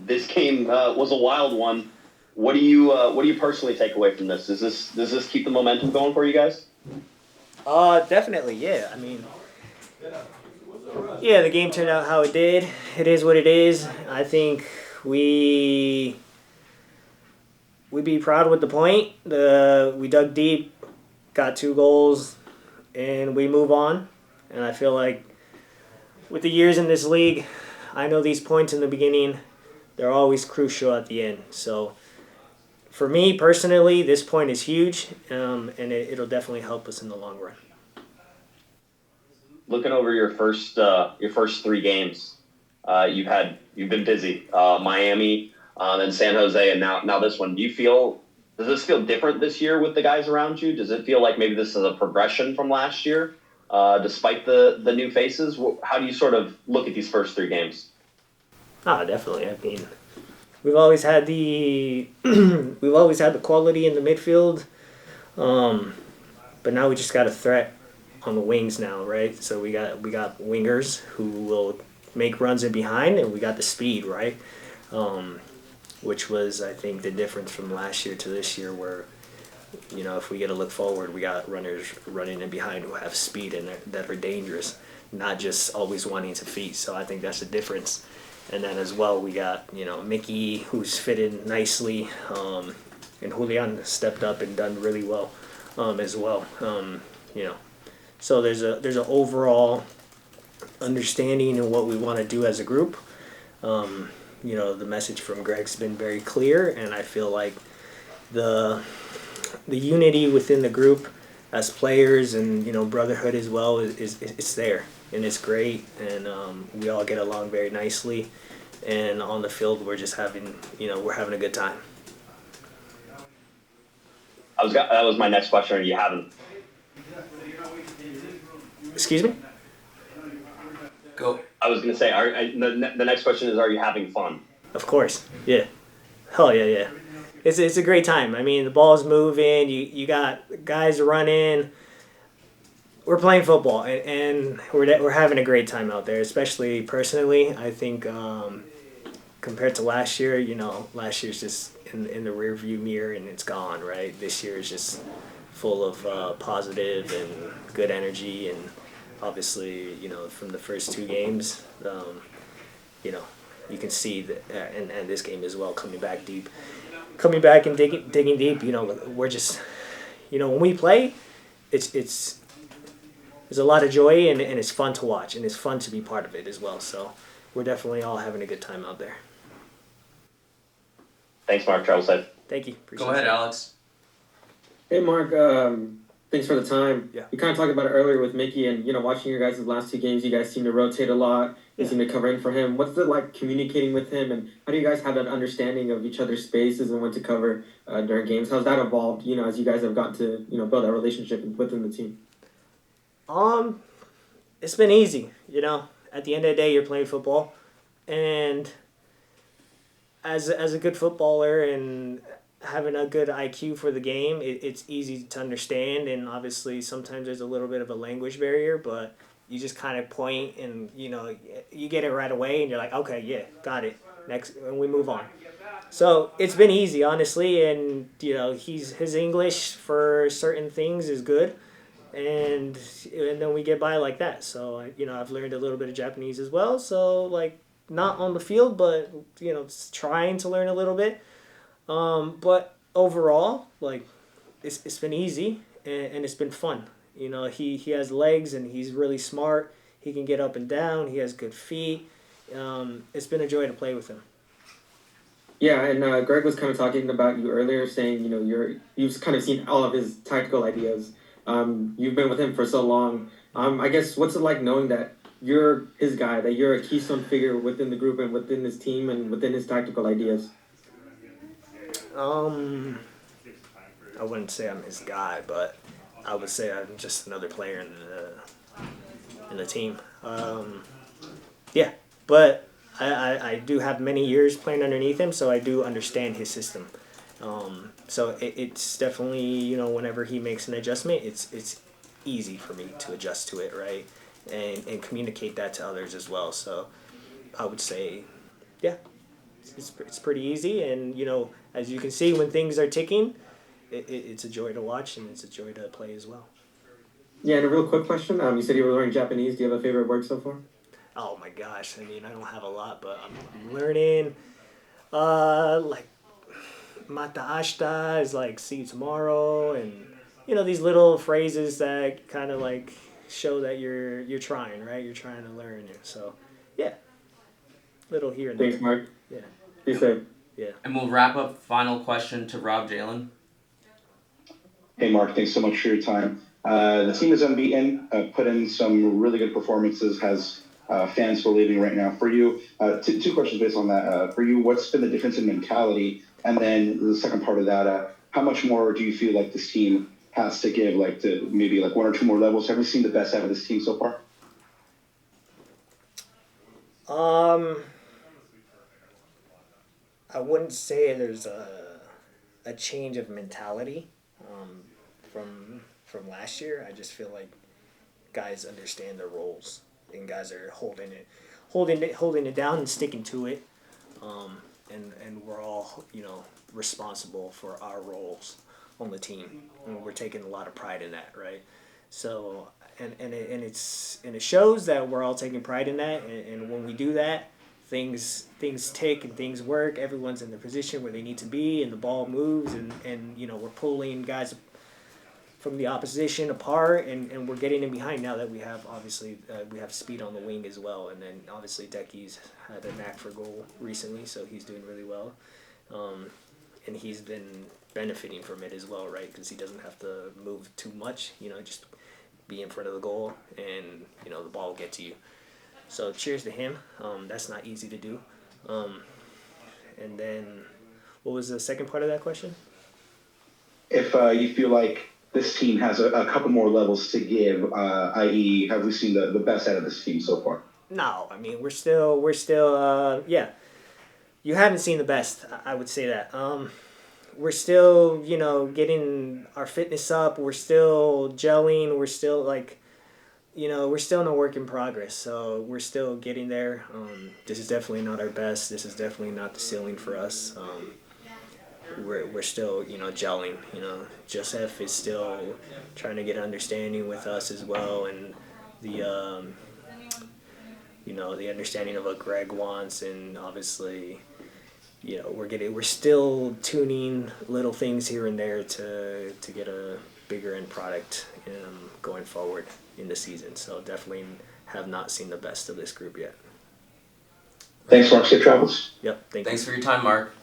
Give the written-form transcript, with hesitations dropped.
This game was a wild one. What do you personally take away from this? Does this keep the momentum going for you guys? Definitely, yeah. I mean, yeah, the game turned out how it did. It is what it is. I think we we be proud with the point. We dug deep, got 2 goals, and we move on. And I feel like with the years in this league, I know these points in the beginning, they're always crucial at the end. So for me personally, this point is huge, and it'll definitely help us in the long run. Looking over your first 3 games, you've been busy. Miami, then San Jose, and now this one. Does this feel different this year with the guys around you? Does it feel like maybe this is a progression from last year, despite the new faces? How do you sort of look at these first 3 games? Ah, definitely. I mean, we've always had the we've always had the quality in the midfield, um, but now we just got a threat on the wings now, right? So we got wingers who will make runs in behind, and we got the speed, right? Um, which was I think the difference from last year to this year, where if we get a look forward, we got runners running in behind who have speed and that are dangerous, not just always wanting to feed. So I think that's the difference. And then as well, we got Mickey, who's fitted nicely, and Julian stepped up and done really well, as well. You know, so there's an overall understanding of what we want to do as a group. The message from Greg's been very clear, and I feel like the the unity within the group as players and brotherhood as well is it's there, and it's great, and we all get along very nicely, and on the field we're having a good time. That was my next question. Are you having Excuse me. Go. I was going to say, the next question is, are you having fun? Of course, yeah. Hell yeah, yeah. It's a great time. I mean, the ball's moving. You got guys running. We're playing football, and we're having a great time out there. Especially personally, I think compared to last year, last year's just in the rear view mirror and it's gone. Right, this year is just full of positive and good energy, and obviously, from the first 2 games, you know, you can see that, and this game as well, coming back and digging deep. We're just, when we play, it's there's a lot of joy, and it's fun to watch, and it's fun to be part of it as well. So we're definitely all having a good time out there. Thanks, Mark. Travel safe. Thank you. Appreciate Go ahead, it. Alex. Hey, Mark. Thanks for the time. Yeah. We kind of talked about it earlier with Mickey, and watching your guys' last 2 games, you guys seem to rotate a lot. You Yeah. seem to cover in for him. What's it like communicating with him, and how do you guys have that understanding of each other's spaces and when to cover during games? How's that evolved? As you guys have gotten to build that relationship within the team. Um, it's been easy. At the end of the day, you're playing football, and as a good footballer and having a good IQ for the game, it's easy to understand. And obviously, sometimes there's a little bit of a language barrier, but you just kind of point, and you get it right away, and you're like, okay, yeah, got it. Next, and we move on. So it's been easy, honestly, and his English for certain things is good, and then we get by like that. So I've learned a little bit of Japanese as well. So like not on the field, but trying to learn a little bit. But overall, like it's been easy, and it's been fun. He has legs, and he's really smart. He can get up and down. He has good feet. It's been a joy to play with him. Yeah, and Greg was kind of talking about you earlier, saying you've kind of seen all of his tactical ideas. You've been with him for so long. I guess what's it like knowing that you're his guy, that you're a keystone figure within the group and within his team and within his tactical ideas? I wouldn't say I'm his guy, but I would say I'm just another player in the team. Yeah, but I do have many years playing underneath him, so I do understand his system. So it's definitely whenever he makes an adjustment, it's easy for me to adjust to it, right, and communicate that to others as well. So I would say, yeah, it's pretty easy, and as you can see, when things are ticking, it's a joy to watch and it's a joy to play as well. Yeah, and a real quick question. You said you were learning Japanese. Do you have a favorite word so far? Oh my gosh! I mean, I don't have a lot, but I'm learning. Like mata ashita is like see you tomorrow, and these little phrases that kind of like show that you're trying, right? You're trying to learn. So, yeah, little here and there. Thanks, Mark. Yeah. Be safe. Yeah. And we'll wrap up. Final question to Rob Jalen. Hey, Mark, thanks so much for your time. The team is unbeaten, put in some really good performances, has fans believing right now. For you, two questions based on that. For you, what's been the difference in mentality? And then the second part of that, how much more do you feel like this team has to give, like to maybe like one or two more levels? Have you seen the best out of this team so far? I wouldn't say there's a change of mentality from last year. I just feel like guys understand their roles and guys are holding it down and sticking to it. And we're all responsible for our roles on the team, and we're taking a lot of pride in that, right? So and it shows that we're all taking pride in that, and when we do that, things tick and things work. Everyone's in the position where they need to be, and the ball moves, and we're pulling guys from the opposition apart, and we're getting in behind now that we have obviously we have speed on the wing as well, and then obviously Decky's had a knack for goal recently, so he's doing really well, and he's been benefiting from it as well, right? Because he doesn't have to move too much, just be in front of the goal, and the ball will get to you. So cheers to him. That's not easy to do. And then, what was the second part of that question? If you feel like this team has a couple more levels to give, i.e., have we seen the best out of this team so far? No, I mean we're still yeah. You haven't seen the best. I would say that. We're still getting our fitness up. We're still gelling. We're still we're still in a work in progress. So we're still getting there. This is definitely not our best. This is definitely not the ceiling for us. We're still gelling. Joseph is still trying to get understanding with us as well, and the the understanding of what Greg wants, and obviously we're still tuning little things here and there to get a bigger end product going forward in the season. So definitely have not seen the best of this group yet. Thanks, Mark. Safe travels. Yep. Thanks for your time, Mark.